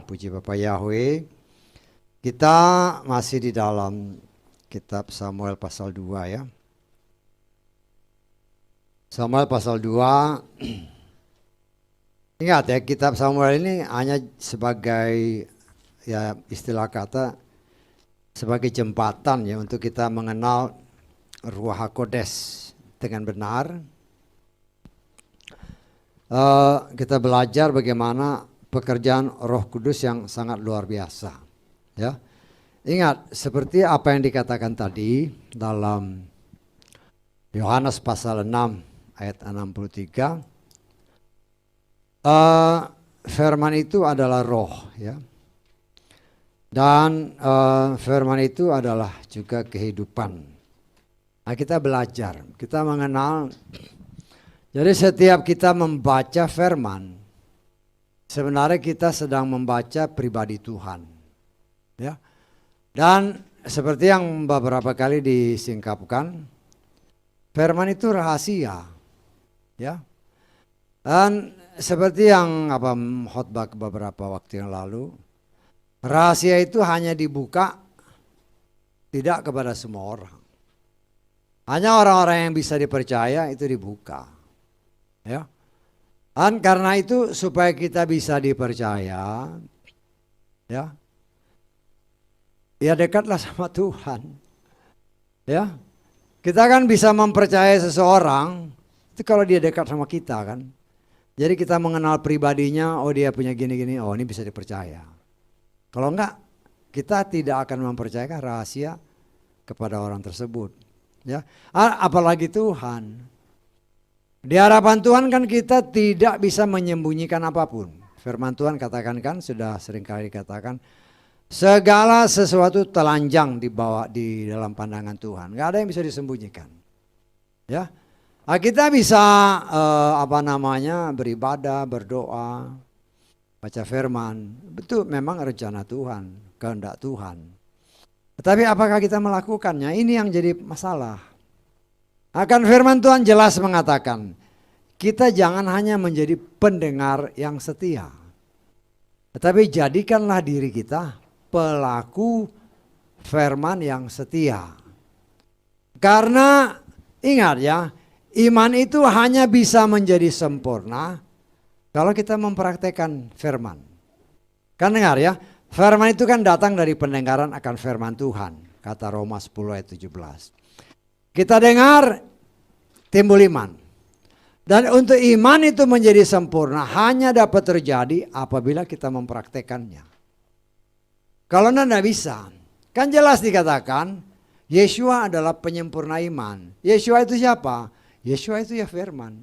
Puji Bapa Yahweh. Kita masih di dalam kitab Samuel pasal 2 ya. Samuel pasal 2. Ingat ya, kitab Samuel ini hanya sebagai ya istilah kata sebagai jembatan ya untuk kita mengenal Ruach HaKodes dengan benar. Kita belajar bagaimana pekerjaan Roh Kudus yang sangat luar biasa. Ya, ingat seperti apa yang dikatakan tadi dalam Yohanes pasal 6 ayat 63. Firman itu adalah roh ya. Dan firman itu adalah juga kehidupan. Nah, kita belajar, kita mengenal. Jadi setiap kita membaca firman, sebenarnya kita sedang membaca pribadi Tuhan. Ya. Dan seperti yang beberapa kali disingkapkan, firman itu rahasia. Ya. Dan seperti yang khotbah beberapa waktu yang lalu, rahasia itu hanya dibuka tidak kepada semua orang. Hanya orang-orang yang bisa dipercaya itu dibuka. Ya. Dan karena itu supaya kita bisa dipercaya, ya dekatlah sama Tuhan. Ya, kita kan bisa mempercayai seseorang itu kalau dia dekat sama kita kan. Jadi kita mengenal pribadinya, oh dia punya gini-gini, oh ini bisa dipercaya. Kalau enggak, kita tidak akan mempercayakan rahasia kepada orang tersebut. Ya, apalagi Tuhan. Di hadapan Tuhan kan kita tidak bisa menyembunyikan apapun. Firman Tuhan katakan kan, sudah seringkali dikatakan, segala sesuatu telanjang dibawa di dalam pandangan Tuhan. Gak ada yang bisa disembunyikan. Ya, kita bisa beribadah, berdoa, baca firman. Betul, memang rencana Tuhan, kehendak Tuhan. Tetapi apakah kita melakukannya? Ini yang jadi masalah. Akan firman Tuhan jelas mengatakan, kita jangan hanya menjadi pendengar yang setia. Tetapi jadikanlah diri kita pelaku firman yang setia. Karena ingat ya, iman itu hanya bisa menjadi sempurna kalau kita mempraktekkan firman. Kan dengar ya, firman itu kan datang dari pendengaran akan firman Tuhan. Kata Roma 10 ayat 17. Kita dengar, timbul iman. Dan untuk iman itu menjadi sempurna hanya dapat terjadi apabila kita mempraktekannya. Kalau tidak bisa, kan jelas dikatakan Yeshua adalah penyempurna iman. Yeshua itu siapa? Yeshua itu ya firman.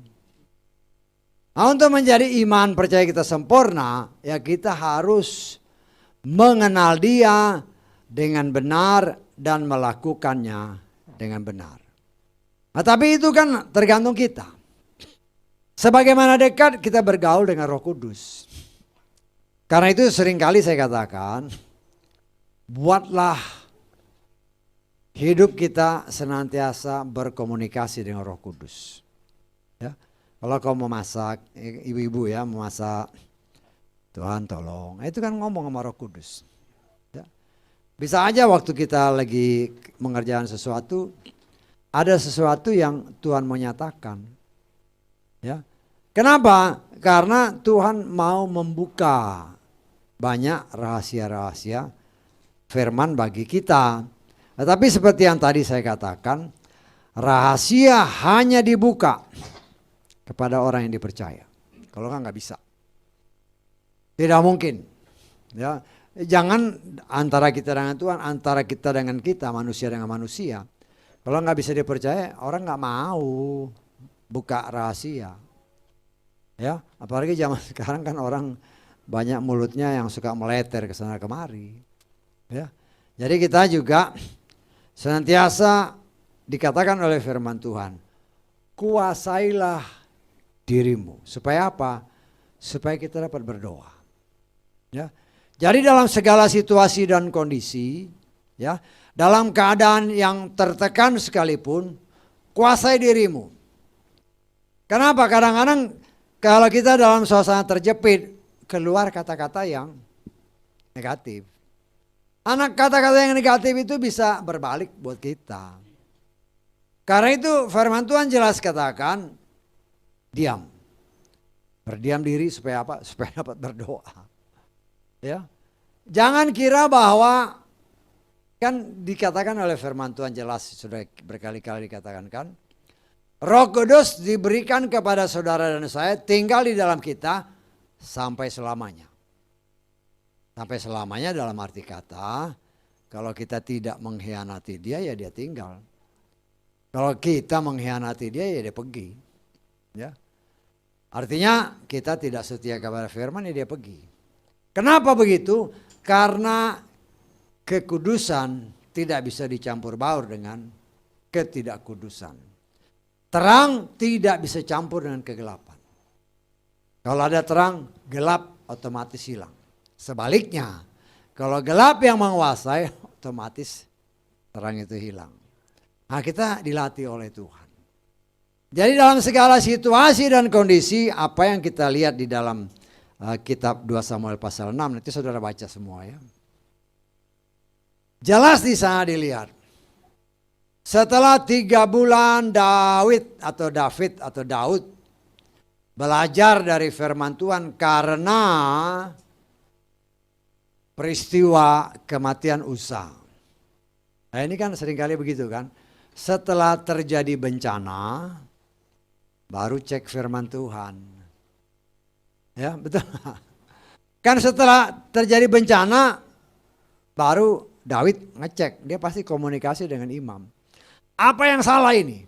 Nah, untuk menjadi iman percaya kita sempurna, ya kita harus mengenal dia dengan benar dan melakukannya dengan benar. Nah, tapi itu kan tergantung kita. Sebagaimana dekat kita bergaul dengan Roh Kudus. Karena itu seringkali saya katakan, buatlah hidup kita senantiasa berkomunikasi dengan Roh Kudus. Ya, kalau kau mau masak, ibu-ibu ya mau masak, Tuhan tolong, itu kan ngomong sama Roh Kudus. Ya. Bisa aja waktu kita lagi mengerjakan sesuatu, ada sesuatu yang Tuhan mau nyatakan. Ya. Kenapa? Karena Tuhan mau membuka banyak rahasia-rahasia firman bagi kita. Tetapi seperti yang tadi saya katakan, rahasia hanya dibuka kepada orang yang dipercaya. Kalau nggak bisa. Tidak mungkin. Ya. Jangan antara kita dengan Tuhan, antara kita dengan kita, manusia dengan manusia. Kalau nggak bisa dipercaya, orang nggak mau buka rahasia. Ya, apalagi zaman sekarang kan orang banyak mulutnya yang suka meleter ke sana kemari. Ya, jadi kita juga senantiasa dikatakan oleh firman Tuhan, kuasailah dirimu. Supaya apa? Supaya kita dapat berdoa. Ya, jadi dalam segala situasi dan kondisi, ya. Dalam keadaan yang tertekan sekalipun, kuasai dirimu. Kenapa? Kadang-kadang Kalau kita dalam suasana terjepit, keluar kata-kata yang negatif. Anak kata-kata yang negatif itu bisa berbalik buat kita. Karena itu firman Tuhan jelas katakan, diam. Berdiam diri supaya apa? Supaya dapat berdoa. Ya. Jangan kira bahwa, kan dikatakan oleh firman Tuhan jelas, sudah berkali-kali dikatakan kan, Roh Kudus diberikan kepada saudara dan saya, tinggal di dalam kita sampai selamanya. Sampai selamanya dalam arti kata, kalau kita tidak mengkhianati dia, ya dia tinggal. Kalau kita mengkhianati dia, ya dia pergi. Ya. Artinya kita tidak setia kepada firman, ya dia pergi. Kenapa begitu? Karena kekudusan tidak bisa dicampur baur dengan ketidakkudusan. Terang tidak bisa campur dengan kegelapan. Kalau ada terang, gelap otomatis hilang. Sebaliknya, kalau gelap yang menguasai, otomatis terang itu hilang. Nah, kita dilatih oleh Tuhan. Jadi dalam segala situasi dan kondisi, apa yang kita lihat di dalam kitab 2 Samuel pasal 6, nanti saudara baca semua ya. Jelas di sana dilihat. Setelah 3 bulan Daud belajar dari firman Tuhan karena peristiwa kematian Usa. Nah, ini kan seringkali begitu kan. Setelah terjadi bencana, baru cek firman Tuhan. Ya betul. Kan setelah terjadi bencana, baru Daud ngecek. Dia pasti komunikasi dengan imam. Apa yang salah ini?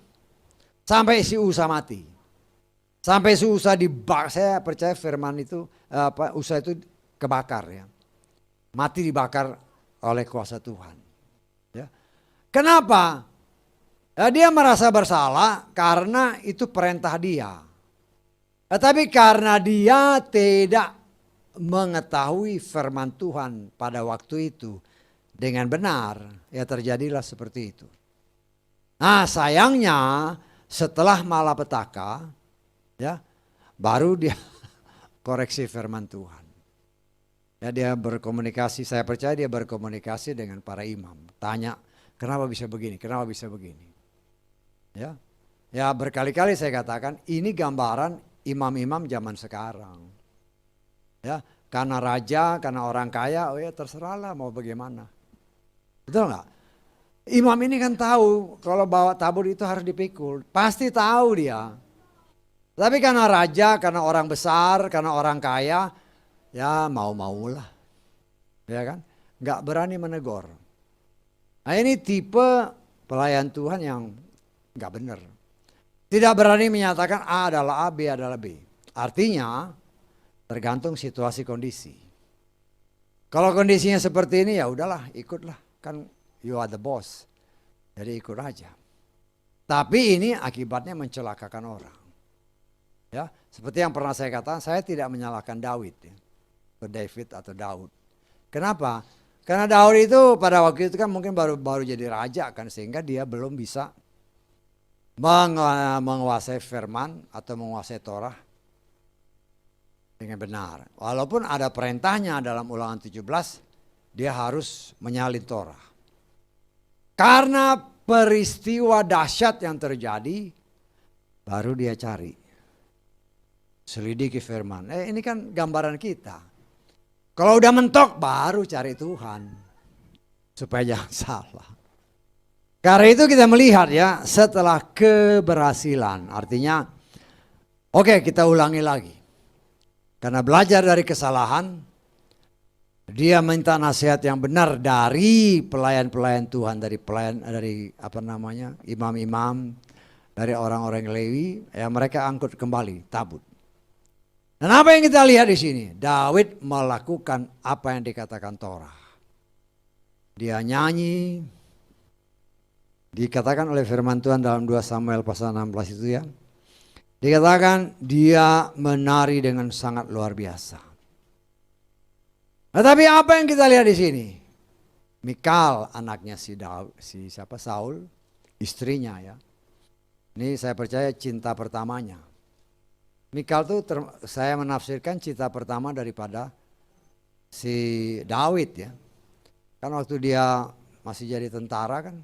Sampai si Usa mati. Sampai si Usa dibakar. Saya percaya firman itu, Usa itu kebakar ya. Mati dibakar oleh kuasa Tuhan. Ya. Kenapa? Ya, dia merasa bersalah karena itu perintah dia. Tetapi karena dia tidak mengetahui firman Tuhan pada waktu itu dengan benar, ya terjadilah seperti itu. Nah sayangnya setelah malapetaka, ya baru dia koreksi firman Tuhan. Ya dia berkomunikasi, saya percaya dia berkomunikasi dengan para imam. Tanya, kenapa bisa begini, kenapa bisa begini. Ya, ya berkali-kali saya katakan, ini gambaran imam-imam zaman sekarang. Ya, karena raja, karena orang kaya, oh ya terserahlah mau bagaimana. Betul nggak? Imam ini kan tahu kalau bawa tabur itu harus dipikul. Pasti tahu dia. Tapi karena raja, karena orang besar, karena orang kaya, ya mau-maulah. Ya kan? Nggak berani menegur. Nah ini tipe pelayan Tuhan yang nggak benar. Tidak berani menyatakan A adalah A, B adalah B. Artinya tergantung situasi kondisi. Kalau kondisinya seperti ini ya udahlah ikutlah. Kan you are the boss. Jadi ikut aja. Tapi ini akibatnya mencelakakan orang. Ya, seperti yang pernah saya katakan, saya tidak menyalahkan Daud ya. Atau David atau Daud. Kenapa? Karena Daud itu pada waktu itu kan mungkin baru jadi raja kan, sehingga dia belum bisa menguasai firman atau menguasai Torah dengan benar. Walaupun ada perintahnya dalam Ulangan 17, dia harus menyalin Torah. Karena peristiwa dahsyat yang terjadi, baru dia cari. Selidiki firman. Ini kan gambaran kita. Kalau udah mentok, baru cari Tuhan. Supaya jangan salah. Karena itu kita melihat ya, setelah keberhasilan. Artinya, oke, kita ulangi lagi. Karena belajar dari kesalahan, dia minta nasihat yang benar dari pelayan-pelayan Tuhan, dari imam-imam, dari orang-orang Lewi, ya mereka angkut kembali tabut. Dan apa yang kita lihat di sini? Daud melakukan apa yang dikatakan Torah. Dia nyanyi, dikatakan oleh firman Tuhan dalam 2 Samuel pasal 16 itu ya. Dikatakan dia menari dengan sangat luar biasa. Nah, tapi apa yang kita lihat di sini? Mikal anaknya Saul, istrinya ya. Ini saya percaya cinta pertamanya. Mikal tuh saya menafsirkan cita pertama daripada si Daud ya. Kan waktu dia masih jadi tentara kan,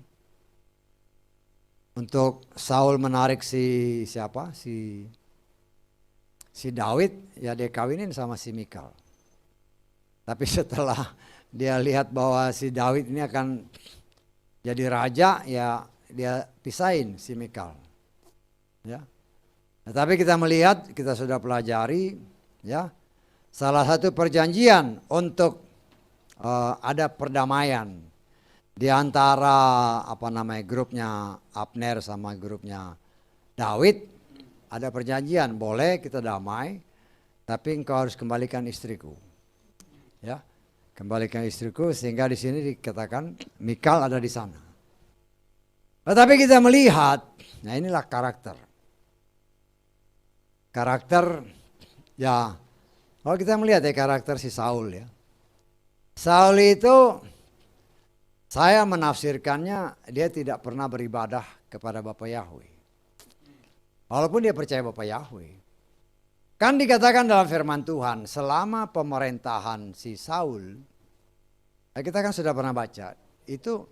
untuk Saul menarik si siapa? Si Daud ya dia kawinin sama si Mikal. Tapi setelah dia lihat bahwa si Daud ini akan jadi raja, ya dia pisahin si Mikal. Ya. Nah, tapi kita melihat, kita sudah pelajari ya, salah satu perjanjian untuk ada perdamaian di antara grupnya Abner sama grupnya Daud, ada perjanjian, boleh kita damai, tapi engkau harus kembalikan istriku. Ya, kembalikan istriku, sehingga di sini dikatakan Mikal ada di sana. Tetapi kita melihat, nah inilah karakter ya. Kalau kita melihat ya karakter si Saul ya. Saul itu saya menafsirkannya dia tidak pernah beribadah kepada Bapa Yahweh. Walaupun dia percaya Bapa Yahweh. Kan dikatakan dalam firman Tuhan, selama pemerintahan si Saul, ya kita kan sudah pernah baca, itu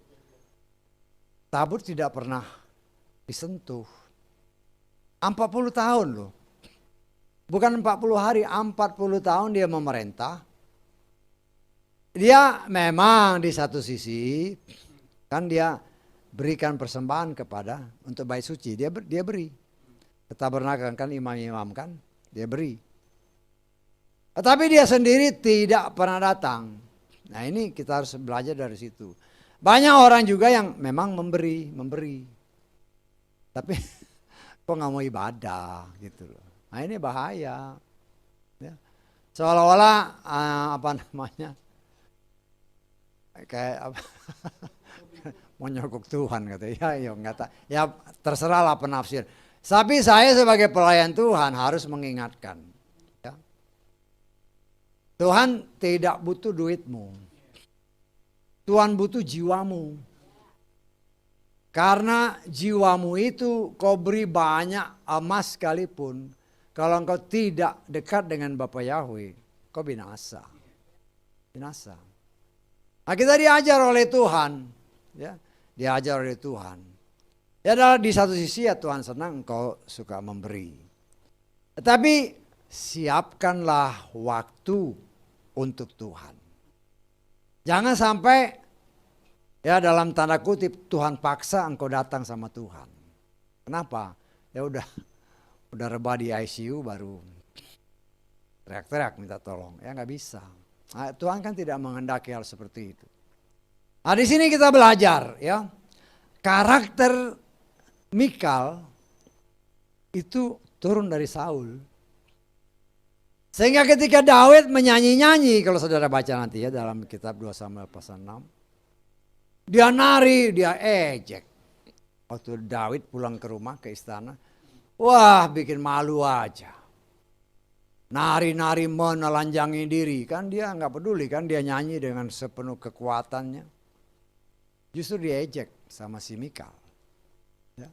tabut tidak pernah disentuh. 40 tahun loh. Bukan 40 hari, 40 tahun dia memerintah. Dia memang di satu sisi kan dia berikan persembahan kepada untuk bait suci, dia beri. Tabernakel kan imam-imam kan, dia beri. Tetapi dia sendiri tidak pernah datang. Nah ini kita harus belajar dari situ. Banyak orang juga yang memang memberi. Tapi kok nggak mau ibadah gitu loh. Nah ini bahaya. Ya. Seolah-olah kayak mau nyogok Tuhan katanya. Ya terserahlah penafsir. Tapi saya sebagai pelayan Tuhan harus mengingatkan. Ya. Tuhan tidak butuh duitmu. Tuhan butuh jiwamu. Karena jiwamu itu kau beri banyak emas sekalipun, kalau engkau tidak dekat dengan Bapa Yahweh, kau binasa. Binasa. Nah, kita diajar oleh Tuhan, ya, diajar oleh Tuhan. Ya di satu sisi ya Tuhan senang engkau suka memberi. Tetapi siapkanlah waktu untuk Tuhan. Jangan sampai ya dalam tanda kutip Tuhan paksa engkau datang sama Tuhan. Kenapa? Ya udah rebah di ICU baru teriak-teriak minta tolong. Ya nggak bisa. Nah, Tuhan kan tidak menghendaki hal seperti itu. Nah di sini kita belajar ya, karakter Mikal itu turun dari Saul. Sehingga ketika Daud menyanyi-nyanyi, kalau saudara baca nanti ya dalam kitab 2 Samuel pasal 6. Dia nari, dia ejek. Waktu Daud pulang ke rumah, ke istana. Wah bikin malu aja. Nari-nari menelanjangi diri. Kan dia gak peduli kan, dia nyanyi dengan sepenuh kekuatannya. Justru dia ejek sama si Mikal. Ya.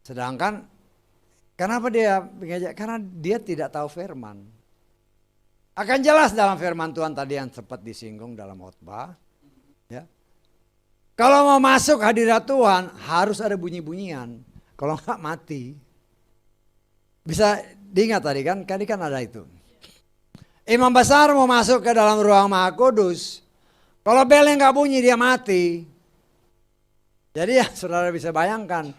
Sedangkan kenapa dia mengejek? Karena dia tidak tahu firman. Akan jelas dalam firman Tuhan tadi yang sempat disinggung dalam khotbah. Ya. Kalau mau masuk hadirat Tuhan harus ada bunyi-bunyian. Kalau enggak mati. Bisa diingat tadi kan ada itu. Imam besar mau masuk ke dalam ruang Maha Kudus. Kalau belnya enggak bunyi dia mati. Jadi ya saudara bisa bayangkan.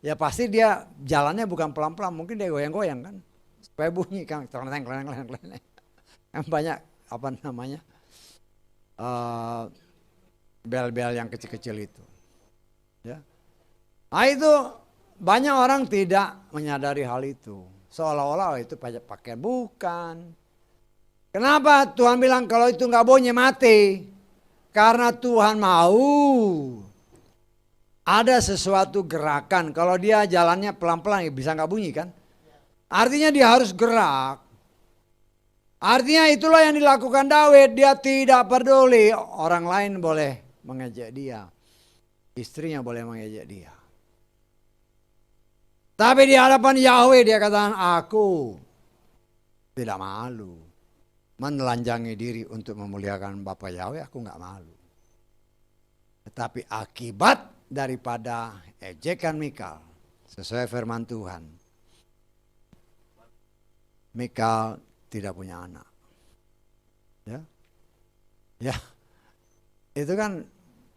Ya pasti dia jalannya bukan pelan-pelan. Mungkin dia goyang-goyang kan. Supaya bunyi kan. Kan banyak bel-bel yang kecil-kecil itu. Ya. Nah itu banyak orang tidak menyadari hal itu. Seolah-olah itu pakai bukan. Kenapa Tuhan bilang kalau itu nggak bunyi mati? Karena Tuhan mau ada sesuatu gerakan. Kalau dia jalannya pelan-pelan bisa nggak bunyi kan? Artinya dia harus gerak. Artinya itulah yang dilakukan Daud. Dia tidak peduli orang lain boleh mengejek dia. Istrinya boleh mengejek dia. Tapi di hadapan Yahweh dia katakan, aku tidak malu menelanjangi diri untuk memuliakan Bapa Yahweh, aku nggak malu. Tetapi akibat daripada ejekan Mikal, sesuai firman Tuhan, Mikal tidak punya anak. Ya, ya, itu kan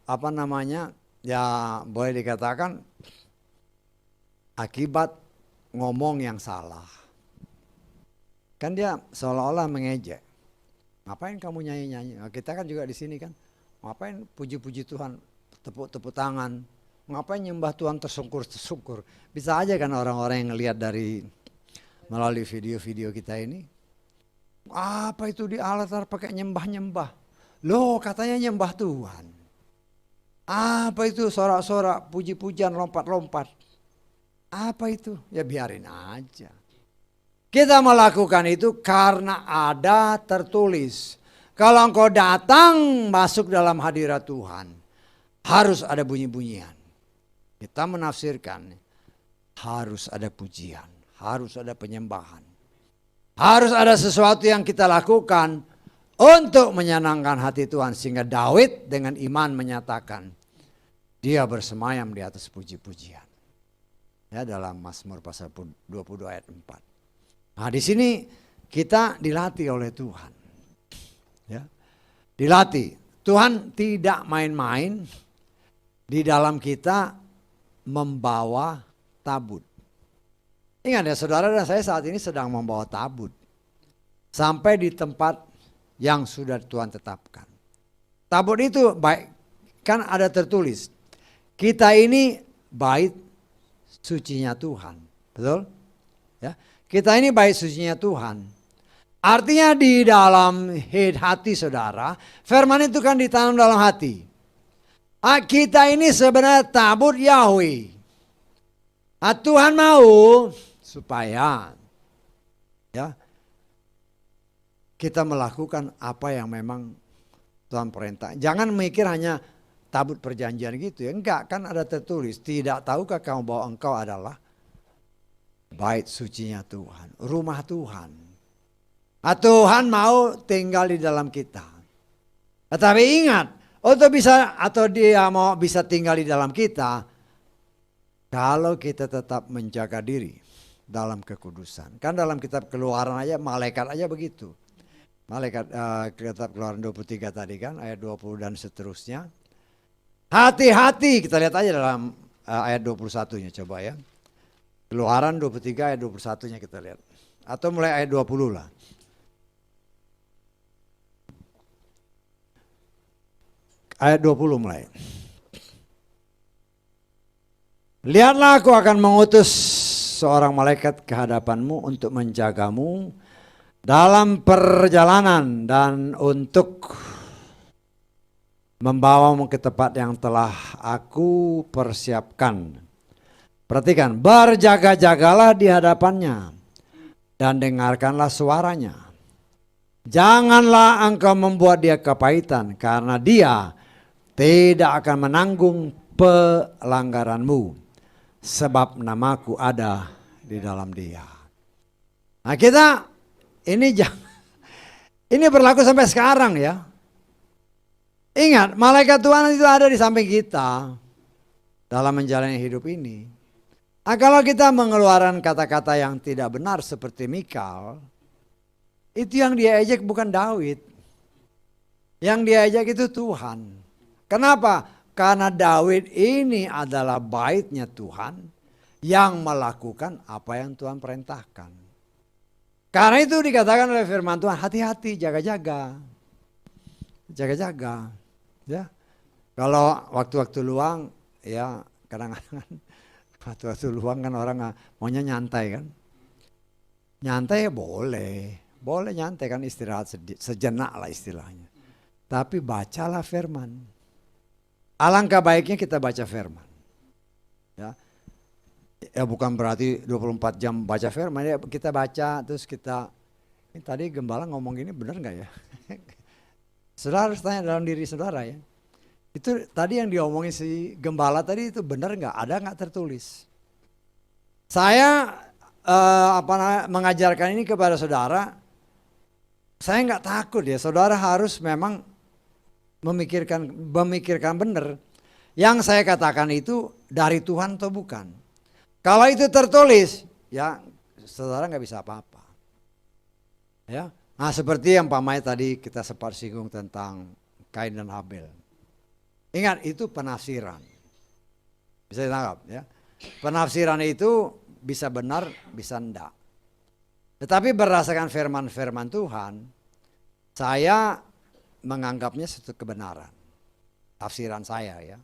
apa namanya? Ya boleh dikatakan akibat ngomong yang salah. Kan dia seolah-olah mengejek. Ngapain kamu nyanyi-nyanyi? Nah, kita kan juga di sini kan. Ngapain puji-puji Tuhan, tepuk-tepuk tangan. Ngapain nyembah Tuhan tersungkur-tersungkur. Bisa aja kan orang-orang yang ngelihat dari melalui video-video kita ini. Apa itu di altar pakai nyembah-nyembah. Loh katanya nyembah Tuhan. Apa itu sorak-sorak, puji-pujian, lompat-lompat. Apa itu? Ya biarin aja. Kita melakukan itu karena ada tertulis. Kalau engkau datang masuk dalam hadirat Tuhan, harus ada bunyi-bunyian. Kita menafsirkan, harus ada pujian, harus ada penyembahan. Harus ada sesuatu yang kita lakukan untuk menyenangkan hati Tuhan. Sehingga Daud dengan iman menyatakan, dia bersemayam di atas puji-pujian. Ya, dalam Mazmur pasal 22 ayat 4. Nah di sini kita dilatih oleh Tuhan. Ya, dilatih. Tuhan tidak main-main di dalam kita membawa tabut. Ingat ya saudara dan saya saat ini sedang membawa tabut. Sampai di tempat yang sudah Tuhan tetapkan. Tabut itu baik, kan ada tertulis. Kita ini bait sucinya Tuhan. Betul? Ya. Kita ini bait sucinya Tuhan. Artinya di dalam hati saudara, firman itu kan ditanam dalam hati. Kita ini sebenarnya tabut Yahweh. Tuhan mau supaya ya kita melakukan apa yang memang Tuhan perintah. Jangan mikir hanya tabut perjanjian gitu ya. Enggak, kan ada tertulis. Tidak tahukah kamu bahwa engkau adalah bait sucinya Tuhan, rumah Tuhan. Tuhan mau tinggal di dalam kita. Tetapi ingat, untuk bisa atau dia mau bisa tinggal di dalam kita, kalau kita tetap menjaga diri dalam kekudusan. Kan dalam kitab Keluaran aja, malaikat aja begitu. Malaikat kitab Keluaran 23 tadi kan, ayat 20 dan seterusnya. Hati-hati, kita lihat aja dalam ayat 21-nya coba ya. Keluaran 23 ayat 21-nya kita lihat. Atau mulai ayat 20 lah. Ayat 20 mulai. Lihatlah aku akan mengutus seorang malaikat ke hadapanmu untuk menjagamu dalam perjalanan dan untuk membawamu ke tempat yang telah aku persiapkan. Perhatikan, berjaga-jagalah di hadapannya dan dengarkanlah suaranya. Janganlah engkau membuat dia kepahitan karena dia tidak akan menanggung pelanggaranmu. Sebab namaku ada di dalam dia. Nah kita ini berlaku sampai sekarang ya. Ingat, malaikat Tuhan itu ada di samping kita dalam menjalani hidup ini. Nah, kalau kita mengeluarkan kata-kata yang tidak benar seperti Mikal, itu yang dia ejek bukan Daud. Yang dia ejek itu Tuhan. Kenapa? Karena Daud ini adalah baitnya Tuhan yang melakukan apa yang Tuhan perintahkan. Karena itu dikatakan oleh firman Tuhan, hati-hati, jaga-jaga. Jaga-jaga. Ya. Kalau waktu-waktu luang, ya kadang-kadang waktu-waktu luang kan orang maunya nyantai kan. Nyantai ya boleh. Boleh nyantai kan, istirahat sejenak lah istilahnya. Tapi bacalah firman. Alangkah baiknya kita baca firman. Ya bukan berarti 24 jam baca firman, ya kita baca terus kita, ini tadi gembala ngomong gini benar nggak ya? Saudara harus tanya dalam diri saudara ya. Itu tadi yang diomongin si gembala tadi itu benar nggak? Ada nggak tertulis? Saya mengajarkan ini kepada saudara. Saya nggak takut ya, saudara harus memang memikirkan benar. Yang saya katakan itu dari Tuhan atau bukan. Kalau itu tertulis, ya saudara nggak bisa apa-apa. Ya, nah seperti yang pamannya tadi kita sempat singgung tentang Kain dan Habel. Ingat itu penafsiran, bisa ditangkap ya. Penafsiran itu bisa benar, bisa enggak. Tetapi berdasarkan firman-firman Tuhan, saya menganggapnya satu kebenaran. Tafsiran saya ya.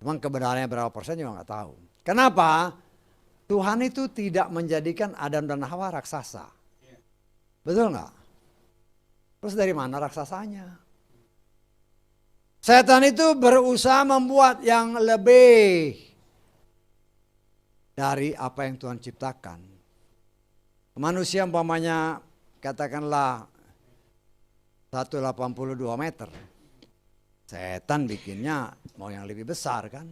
Memang kebenarannya berapa persen juga nggak tahu. Kenapa? Tuhan itu tidak menjadikan Adam dan Hawa raksasa. Betul nggak? Terus dari mana raksasanya? Setan itu berusaha membuat yang lebih dari apa yang Tuhan ciptakan. Manusia umpamanya katakanlah 182 meter. Setan bikinnya mau yang lebih besar kan.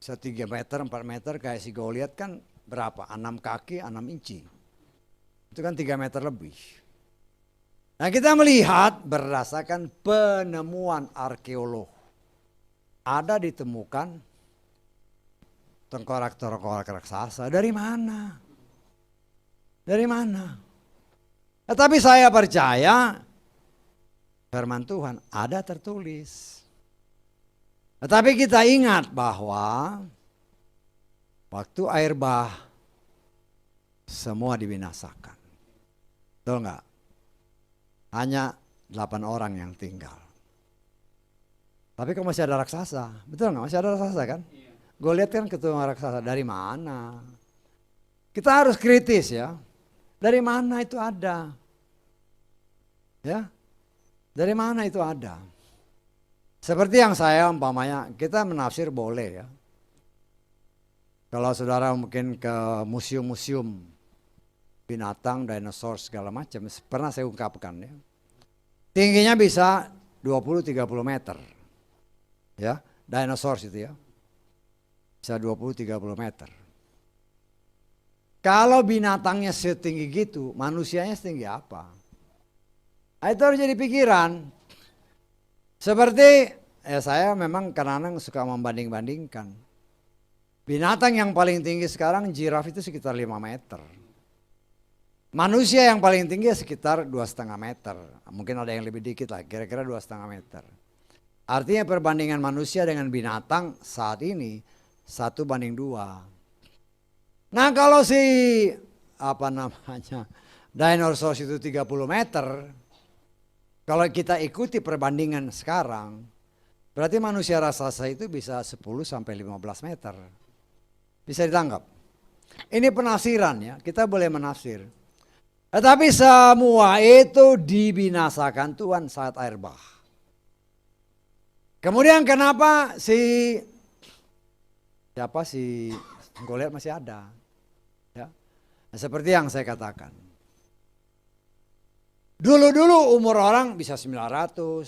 3 meter, 4 meter kayak si Goliat kan berapa? 6 kaki, 6 inci. Itu kan 3 meter lebih. Nah kita melihat berdasarkan penemuan arkeolog. Ada ditemukan tengkorak-tengkorak raksasa. Dari mana? Dari mana? Tetapi saya percaya firman Tuhan ada tertulis. Tetapi kita ingat bahwa waktu air bah semua dibinasakan. Betul enggak? Hanya 8 orang yang tinggal. Tapi kok masih ada raksasa? Betul enggak? Masih ada raksasa kan? Gue lihat kan ketua raksasa dari mana? Kita harus kritis ya. Dari mana itu ada? Ya. Dari mana itu ada? Seperti yang saya umpamanya, kita menafsir boleh ya. Kalau saudara mungkin ke museum-museum binatang, dinosaur segala macam, pernah saya ungkapkan ya. Tingginya bisa 20-30 meter. Ya, dinosaur itu ya. Bisa 20-30 meter. Kalau binatangnya setinggi gitu, manusianya setinggi apa? Itu harus jadi pikiran. Seperti saya memang kadang-kadang suka membanding-bandingkan. Binatang yang paling tinggi sekarang jiraf itu sekitar 5 meter. Manusia yang paling tinggi sekitar 2,5 meter. Mungkin ada yang lebih dikit lah, kira-kira 2,5 meter. Artinya perbandingan manusia dengan binatang saat ini 1:2. Nah kalau si dinosaurus itu 30 meter, kalau kita ikuti perbandingan sekarang, berarti manusia raksasa itu bisa 10-15 meter. Bisa ditangkap. Ini penafsiran ya, kita boleh menafsir. Tetapi semua itu dibinasakan Tuhan saat air bah. Kemudian kenapa si Goliat masih ada? Ya. Nah, seperti yang saya katakan. Dulu umur orang bisa 900.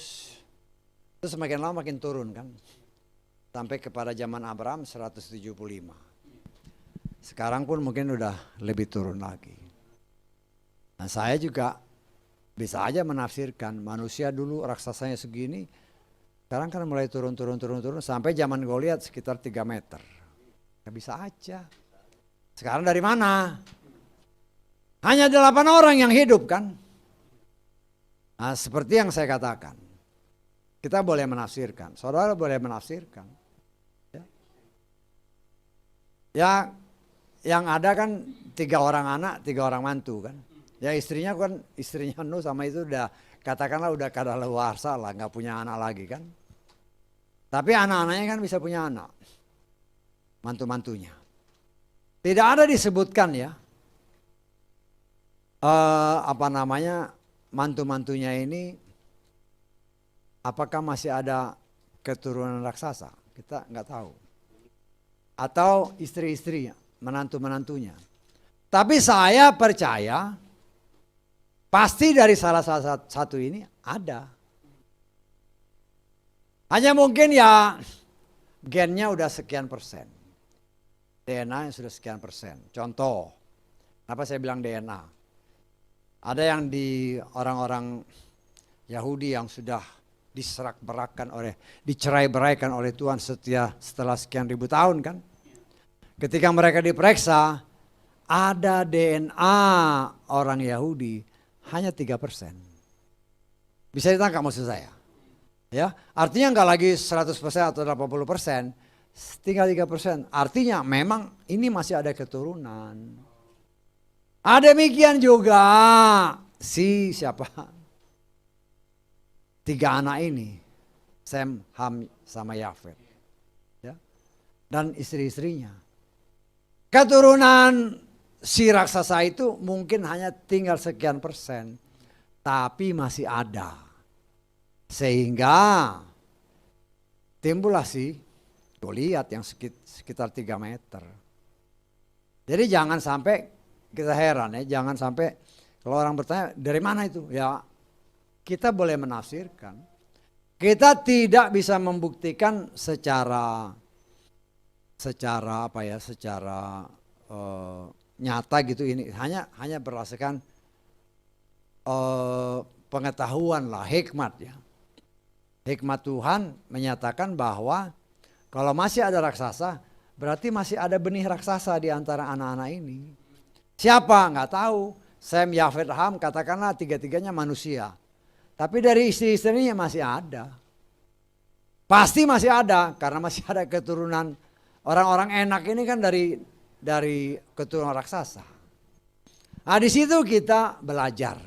Terus semakin lama makin turun kan. Sampai kepada zaman Abraham 175. Sekarang pun mungkin udah lebih turun lagi. Nah saya juga bisa aja menafsirkan manusia dulu raksasanya segini. Sekarang kan mulai turun sampai zaman Goliat sekitar 3 meter. Ya bisa aja. Sekarang dari mana? Hanya 8 orang yang hidup kan. Nah seperti yang saya katakan. Kita boleh menafsirkan. Saudara boleh menafsirkan. Ya yang ada kan 3 orang anak, 3 orang mantu kan. Ya istrinya Nuh sama itu udah katakanlah udah kadaluarsa lah, nggak punya anak lagi kan. Tapi anak-anaknya kan bisa punya anak, mantu-mantunya. Tidak ada disebutkan ya, mantu-mantunya ini apakah masih ada keturunan raksasa? Kita nggak tahu. Atau istri-istrinya, menantu-menantunya. Tapi saya percaya pasti dari salah satu ini ada. Hanya mungkin ya gennya udah sekian persen. DNA yang sudah sekian persen. Contoh, kenapa saya bilang DNA? Ada yang di orang-orang Yahudi yang sudah dicerai-beraikan oleh Tuhan setelah sekian ribu tahun kan. Ketika mereka diperiksa, ada DNA orang Yahudi hanya 3%. Bisa ditangkap maksud saya? Ya, artinya nggak lagi 100% atau 80%, tinggal 3%. Artinya memang ini masih ada keturunan. Ada demikian juga siapa? 3 anak ini, Sem, Ham, sama Yafet. Ya. Dan istri-istrinya. Keturunan si raksasa itu mungkin hanya tinggal sekian persen. Tapi masih ada. Sehingga timbullah si Goliat yang sekitar 3 meter. Jadi jangan sampai kita heran ya, jangan sampai kalau orang bertanya dari mana itu? Ya kita boleh menafsirkan. Kita tidak bisa membuktikan secara nyata gitu ini. Hanya berdasarkan pengetahuan lah, hikmat ya. Hikmat Tuhan menyatakan bahwa kalau masih ada raksasa, berarti masih ada benih raksasa di antara anak-anak ini. Siapa? Nggak tahu. Sem, Yafet, Ham, katakanlah 3-3-nya manusia. Tapi dari istri-istrinya masih ada. Pasti masih ada, karena masih ada keturunan orang-orang enak ini kan dari keturunan raksasa. Nah di situ kita belajar.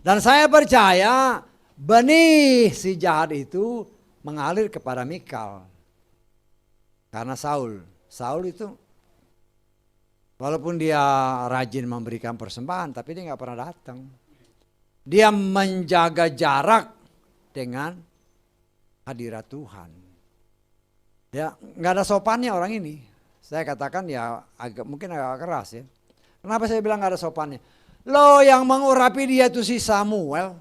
Dan saya percaya benih si jahat itu mengalir kepada Mikal. Karena Saul itu walaupun dia rajin memberikan persembahan, tapi dia nggak pernah datang. Dia menjaga jarak dengan hadirat Tuhan. Ya nggak ada sopannya orang ini. Saya katakan ya mungkin agak keras ya. Kenapa saya bilang nggak ada sopannya? Loh yang mengurapi dia itu si Samuel.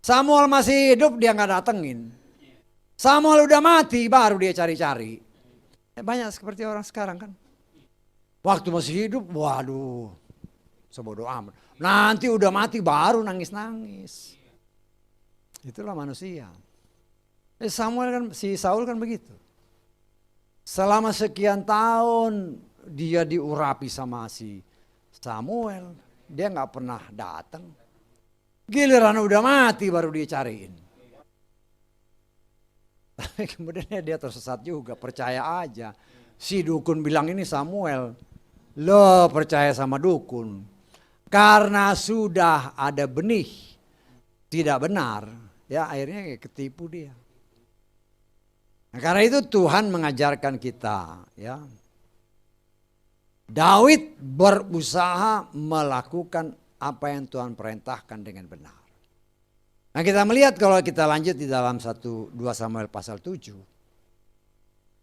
Samuel masih hidup dia nggak datengin. Samuel udah mati baru dia cari-cari. Banyak seperti orang sekarang kan. Waktu masih hidup, waduh, sebodoh amat. Nanti udah mati baru nangis-nangis. Itulah manusia. Si Saul kan begitu. Selama sekian tahun dia diurapi sama si Samuel, dia nggak pernah datang. Giliran udah mati baru dia cariin. Tapi kemudian dia tersesat juga, percaya aja. Si dukun bilang ini Samuel, lo percaya sama dukun. Karena sudah ada benih tidak benar, ya akhirnya ketipu dia. Nah, karena itu Tuhan mengajarkan kita, ya. Daud berusaha melakukan apa yang Tuhan perintahkan dengan benar. Nah kita melihat kalau kita lanjut di dalam 2 Samuel pasal 7.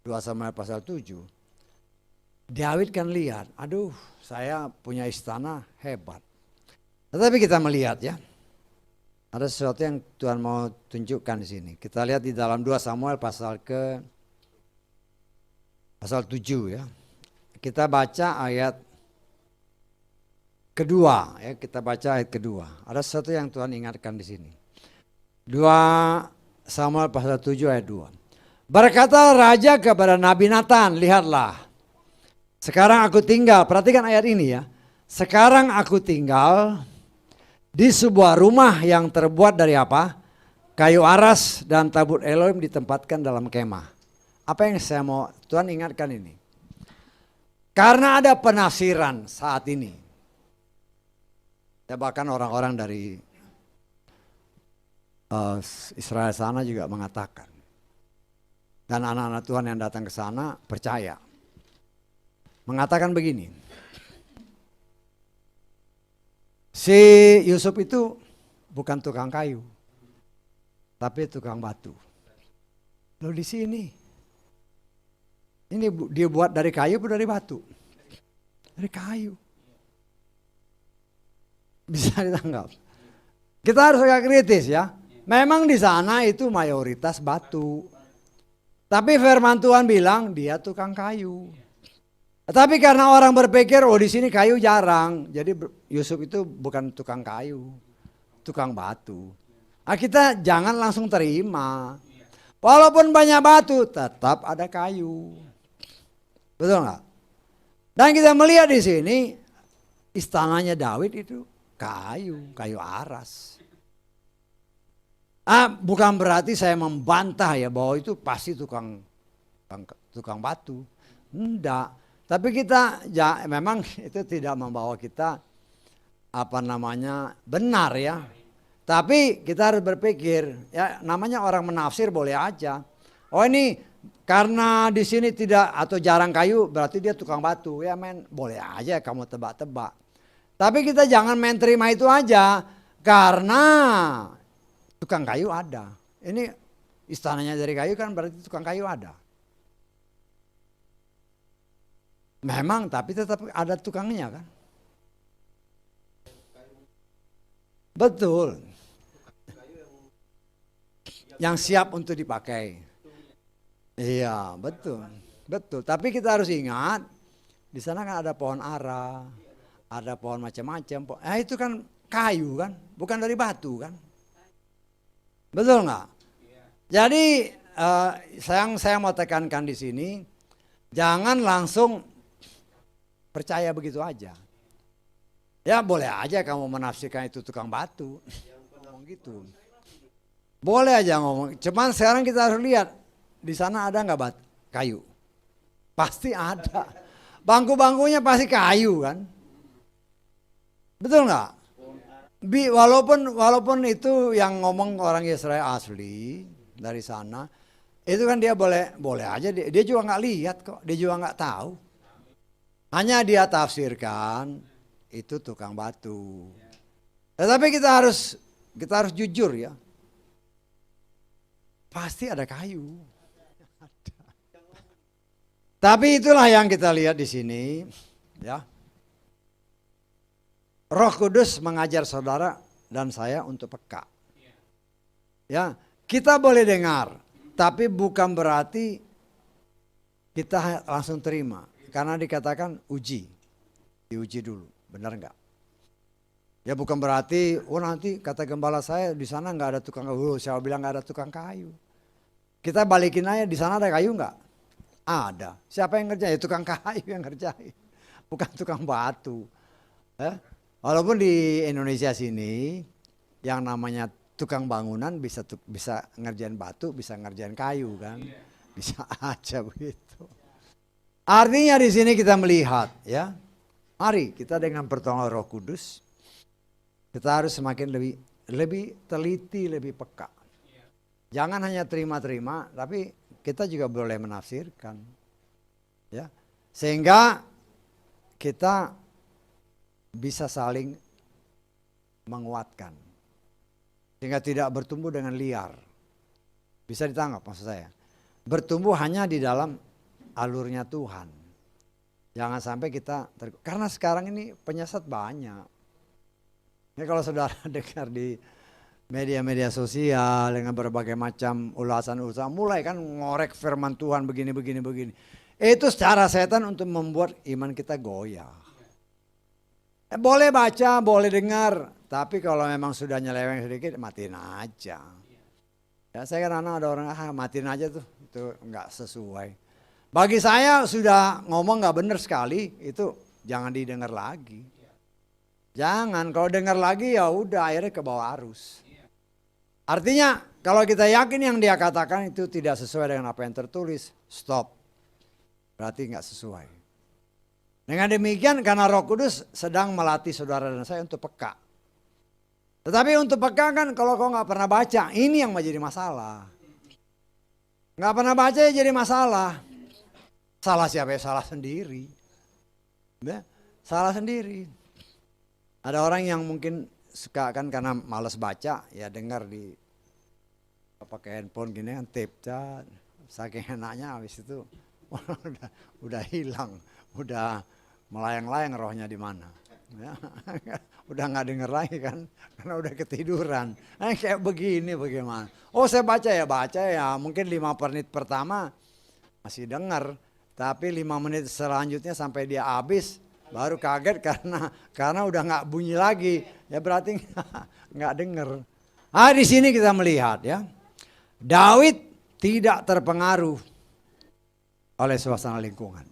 2 Samuel pasal 7. Daud kan lihat, aduh saya punya istana hebat. Tetapi kita melihat ya, ada sesuatu yang Tuhan mau tunjukkan di sini. Kita lihat di dalam 2 Samuel pasal 7 ya. Kita baca ayat kedua ya, kita baca ayat kedua. Ada sesuatu yang Tuhan ingatkan di sini. 2 Samuel pasal 7 ayat 2. Berkata raja kepada Nabi Nathan, lihatlah, sekarang aku tinggal, perhatikan ayat ini ya. Sekarang aku tinggal di sebuah rumah yang terbuat dari apa? Kayu aras dan tabut Elohim ditempatkan dalam kemah. Apa yang saya mau Tuhan ingatkan ini? Karena ada penafsiran saat ini. Ya, bahkan orang-orang dari Israel sana juga mengatakan. Dan anak-anak Tuhan yang datang ke sana percaya. Mengatakan begini. Si Yusuf itu bukan tukang kayu. Tapi tukang batu. Loh di sini. Ini dia buat dari kayu atau dari batu? Dari kayu. Bisa ditangkap. Kita harus agak kritis ya. Memang di sana itu mayoritas batu. Tapi firman Tuhan bilang dia tukang kayu. Tapi karena orang berpikir, oh di sini kayu jarang, jadi Yusuf itu bukan tukang kayu, tukang batu. Nah, kita jangan langsung terima. Walaupun banyak batu, tetap ada kayu. Betul nggak? Dan kita melihat di sini istananya Daud itu kayu, kayu aras. Bukan berarti saya membantah ya bahwa itu pasti tukang batu. Enggak. Tapi kita ya, memang itu tidak membawa kita benar ya. Tapi kita harus berpikir ya, namanya orang menafsir boleh aja. Oh ini karena di sini tidak atau jarang kayu berarti dia tukang batu. Ya men, boleh aja kamu tebak-tebak. Tapi kita jangan main terima itu aja karena tukang kayu ada. Ini istananya dari kayu kan berarti tukang kayu ada. Memang tapi tetap ada tukangnya kan. Betul. Yang siap untuk dipakai. Iya betul. Betul. Tapi kita harus ingat di sana kan ada pohon ara, ada pohon macam-macam. Itu kan kayu kan, bukan dari batu kan. Betul nggak? Jadi saya mau tekankan di sini, jangan langsung percaya begitu aja. Ya boleh aja kamu menafsirkan itu tukang batu. Ngomong gitu. Boleh aja ngomong. Cuman sekarang kita harus lihat di sana ada nggak batu kayu? Pasti ada. Bangku-bangkunya pasti kayu kan? Betul nggak? Walaupun itu yang ngomong orang Israel asli dari sana, itu kan dia boleh aja dia juga nggak lihat kok, dia juga nggak tahu. Hanya dia tafsirkan itu tukang batu. Tetapi kita harus jujur ya. Pasti ada kayu. Tapi itulah yang kita lihat di sini, ya. Roh Kudus mengajar saudara dan saya untuk peka. Ya, kita boleh dengar, tapi bukan berarti kita langsung terima. Karena dikatakan diuji dulu, benar nggak? Ya bukan berarti, nanti kata gembala saya di sana nggak ada tukang kayu. Saya bilang nggak ada tukang kayu. Kita balikin aja, di sana ada kayu nggak? Ada. Siapa yang ngerjain? Tukang kayu yang ngerjain, bukan tukang batu. Walaupun di Indonesia sini yang namanya tukang bangunan bisa ngerjain batu, bisa ngerjain kayu kan, bisa aja begitu. Artinya di sini kita melihat ya, mari kita dengan pertolongan Roh Kudus kita harus semakin lebih teliti, lebih peka. Jangan hanya terima-terima, tapi kita juga boleh menafsirkan, ya, sehingga kita bisa saling menguatkan, sehingga tidak bertumbuh dengan liar. Bisa ditangkap maksud saya? Bertumbuh hanya di dalam alurnya Tuhan. Jangan sampai kita karena sekarang ini penyesat banyak. Ini kalau saudara dengar di media-media sosial dengan berbagai macam ulasan-ulasan, mulai kan ngorek firman Tuhan begini. Itu secara setan untuk membuat iman kita goyah. Boleh baca, boleh dengar, tapi kalau memang sudah nyeleweng sedikit, matiin aja. Ya saya kan ada orang matiin aja tuh, itu nggak sesuai. Bagi saya sudah ngomong nggak benar sekali, itu jangan didengar lagi. Jangan, kalau dengar lagi ya udah akhirnya ke bawah arus. Artinya kalau kita yakin yang dia katakan itu tidak sesuai dengan apa yang tertulis, stop. Berarti nggak sesuai. Dengan demikian karena Roh Kudus sedang melatih saudara dan saya untuk peka. Tetapi untuk peka kan kalau kau nggak pernah baca, ini yang menjadi masalah. Nggak pernah baca ya jadi masalah. Salah siapa ya? Salah sendiri. Ya, salah sendiri. Ada orang yang mungkin suka kan karena malas baca, ya dengar di pakai handphone gini kan tape cat. Saking enaknya habis itu udah hilang, udah melayang-layang rohnya di mana. Ya, udah nggak denger lagi kan, karena udah ketiduran. Kayak begini bagaimana? Oh saya baca ya, mungkin 5 menit pertama masih dengar. Tapi 5 menit selanjutnya sampai dia habis baru kaget karena udah nggak bunyi lagi. Ya berarti nggak denger. Di sini kita melihat ya, Daud tidak terpengaruh oleh suasana lingkungan.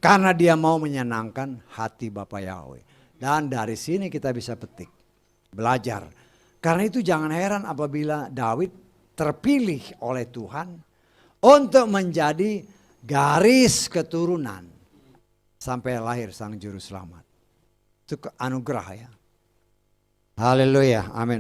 Karena dia mau menyenangkan hati Bapa Yahweh. Dan dari sini kita bisa petik, belajar. Karena itu jangan heran apabila Daud terpilih oleh Tuhan untuk menjadi garis keturunan sampai lahir Sang Juru Selamat. Itu anugerah ya. Haleluya, amin.